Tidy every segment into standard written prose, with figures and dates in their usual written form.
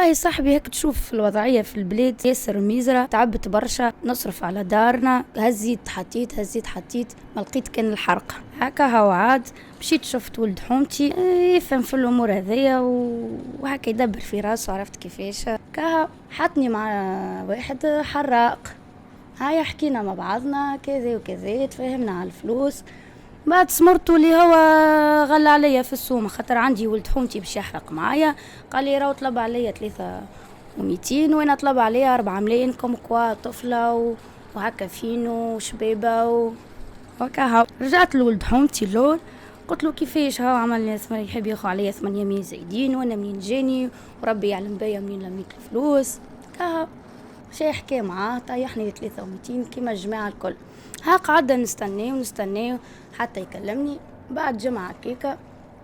والله صاحبي هيك تشوف الوضعية في البلاد ياسر ميزرة، تعبت برشا، نصرف على دارنا، هزيت حطيت ما لقيت كان الحرقة هكا. هاو عاد مشيت شفت ولد حومتي يفهم في الامور هذيا وهكا يدبر في راسه، عرفت كيفاش كا حطني مع واحد حراق. هاي حكينا مع بعضنا كذا وكذا، تفاهمنا على الفلوس. بعد سمرتو اللي هو غلى عليا في السومة، خاطر عندي ولد حومتي باش يحرق معايا، قال لي راهو طلب عليا 300 وانا طلب عليا 4 ملايين كم كوا طفلة وهكا فينو وشبيبة وهكا. هاو رجعت لولد حومتي اللول، قلت له كيفاش هاو عمل لي يحب ياخذ عليا 800 زايدين وانا منين جاني وربي يعلم بيا منين لميت الفلوس كا. شي يحكي معاه طيحني 300 كيما الجماعة الكل. ها قعدنا نستناو حتى يكلمني. بعد جمعة كيكا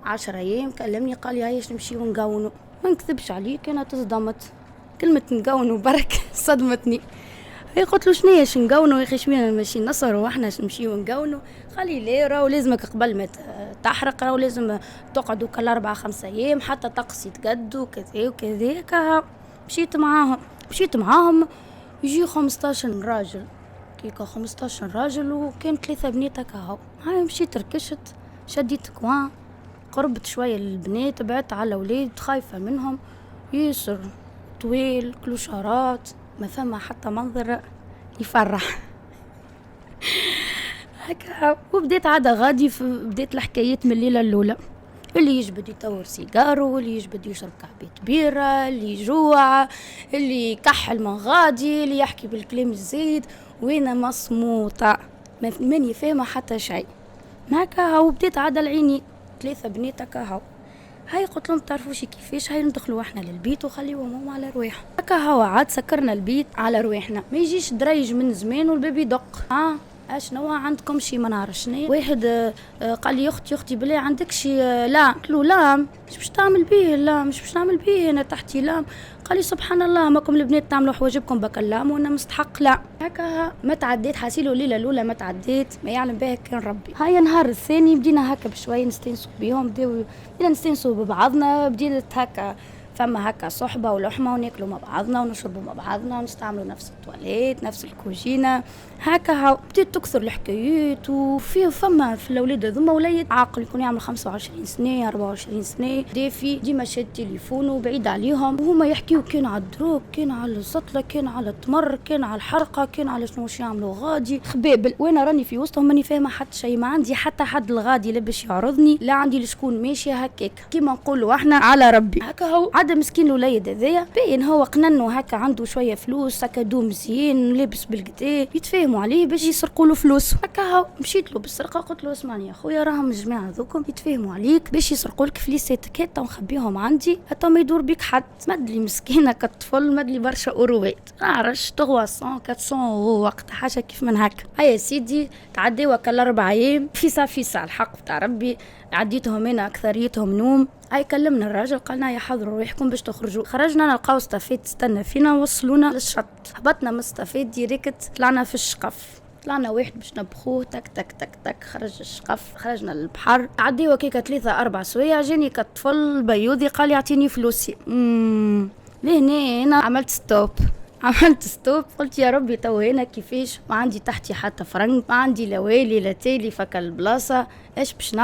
10 أيام كلمني قال لي هايش نمشي ونقونو. ما نكذبش عليك انا تصدمت، كلمة نقونو برك صدمتني. هي قلت له شنيش نقونو يا اخي، شمينا نمشي نصر واحنا نمشي ونقونو؟ قال لي لا راهو لازمك قبل ما تحرق راهو لازم تقعدوا كل 4-5 أيام حتى طقس يتقد وكذا وكذا كا. مشيت معاهم يجي 15 راجل كيكا، 15 راجل وكان 3 بنات هكا. هاي مشيت ركشت شديت كوان، قربت شوية للبنات، بعدت على ولاد خايفة منهم ياسر طويل كلوشارات، ما فما حتى منظر يفرح هكا. وبديت عادة غادي بديت الحكايات من الليلة الأولى، اللي يجبد يطور سيجارو، اللي يجبد يشرب كعبة بيرة، اللي يجوع، اللي يكحل من غادي، اللي يحكي بالكلام الزايد، وانا مصموطة ماني فاهمة حتى شيء هكا. وبديت عادة العيني 3 بنات هكا. هاي قلت لهم تعرفوش كيفاش، هاي ندخلوا احنا للبيت وخليوهم هم على رواحهم هكا. هوا عاد سكرنا البيت على رواحنا، ما يجيش دريج من زمان والباب يدق. اشنو عندكم شي ما نعرف شنو؟ واحد قال لي اختي بالله عندك شي؟ لا. قلت له لا مش باش تعمل بيه، لا مش باش نعمل بيه انا تحتي لام. قال لي سبحان الله ماكم البنات تعملوا حواجبكم بكلام وانا مستحق. لا هكا ما تعديت حاسيلو الليله الاولى ما تعديت، ما يعلم بها كان ربي. هاي النهار الثاني بدينا هكا بشوي نستنسوا بيهم، بدينا نستنسوا ببعضنا، بديت هكا فما هكا صحبة ولحمة وناكلوا مع بعضنا ونشربوا مع بعضنا ونستعملوا نفس التواليت نفس الكوجينة هكا. بديت تكثر الحكايات فما في الأولاد هذوما وليد عاقل يكون يعمل 25 سنة 24 سنة دافي ديما شاد تليفونه بعيد عليهم، وهما يحكيوا كان على الدروب، كان على السطلة، كان على التمر، كان على الحرقة، كان على شنو يعملوا غادي خبابل، وانا راني في وسطهم ماني فاهمة حتى شيء. ما عندي حتى حد الغادي اللي باش يعرضني، لا عندي لشكون ماشية هكاك كيما نقولوا احنا على ربي هكا. هو عاد مسكين الوليد هذايا باين هو قننو هكا عنده شويه فلوس سكدو مزيان لابس بالقدا، يتفاهموا عليه باش يسرقوا له فلوس هكا. هو مشيت له بالسرقه قلت له اسمعني يا خويا راهم الجماعه ذوكم يتفاهموا عليك باش يسرقوا لك فليساتك هتا ونخبيهم عندي حتى ما يدور بيك حد. مدلي مسكينه كطفل مدلي برشا اوروات نعرفش 300 400 وقت حاجه كيف من هكا. هيا سيدي تعديوا كل 4 ايام في صافي الحق بتاع ربي عديتهم انا اكثريتهم نوم. هاي كلمنا الراجل قالنا يحضروا روحكم باش تخرجوا. خرجنا نلقاو ستافيت تستنى فينا وصلونا للشط، هبطنا من ستافيت ديريكت طلعنا في الشقف، طلعنا واحد باش نبخوه تك تك تك تك خرج الشقف. خرجنا للبحر عديوا كيكا 3-4 سوايع جاني كطفل بيوضي قال يعطيني فلوسي. لهنا انا عملت ستوب قلت يا ربي تو هنا كيفاش ما عندي تحتي حتى فرنك، ما عندي لا والي لا تالي فك البلاصه، ايش باش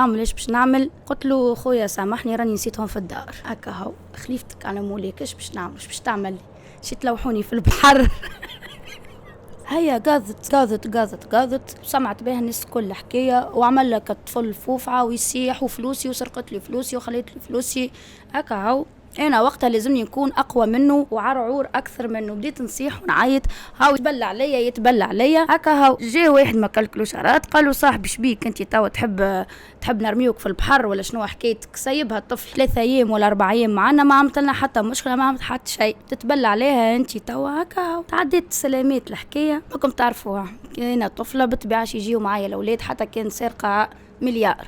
نعمل؟ قلت له خويا سامحني راني نسيتهم في الدار هكا. هو خليفتك على موليك ايش باش نعمل؟ ايش باش تعمل لي؟ شي تلوحوني في البحر هيا قاضت سمعت بها الناس كل حكايه، وعمل لك الطفل فوفعه ويسيح وفلوسي وسرقت لي فلوسي وخليت لي فلوسي هكا. هو انا وقتها لازمني نكون اقوى منه وعرعور اكثر منه، بديت نصيح ونعيط. هاو يتبلى عليا هكا. هاو جاء واحد ما كلكلو شرات قالوا صاحبي شبيك انت توا تحب نرميوك في البحر ولا شنو حكايتك؟ سايبها الطفل 3 ايام ولا 4 ايام معنا ما عملت لنا حتى مشكله، ما عملت حتى شيء، تتبلى عليها انت توا هكا. تعديت سلامات الحكايه راكم تعرفوها. كاينه طفله بطبيعه يجيو معايا الاولاد حتى كان سارقه مليار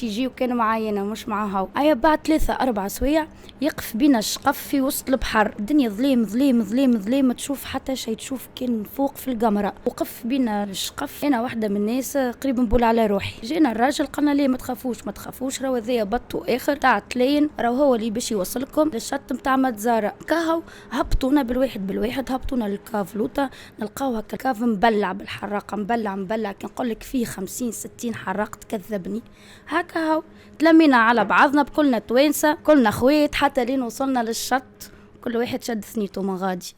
يجيو كانوا معايا مش معاها. أيا بعد 3-4 سوايع يقف بينا الشقف في وسط البحر، الدنيا ظليم ظليم ظليم ظليم، ما تشوف حتى شيء، تشوف كان فوق في القمرة. وقف بينا الشقف، أنا واحدة من الناس قريب نقول على روحي. جينا الراجل قالنا ليه ما تخافوش ما تخافوش، راهو هذايا بط واخر تاع تلين، راهو هو اللي باش يوصلكم للشط نتاع متزارة. كاهو هبطونا بالواحد هبطونا للكاف لوطا، نلقاو هكا الكاف مبلع بالحراقة، مبلع كي نقولك فيه 50-60 حراق تكذبني. هكا هاو تلمينا على بعضنا بكلنا توانسة، كلنا خويت، حتى لين وصلنا للشط كل واحد شد ثنيته من غادي.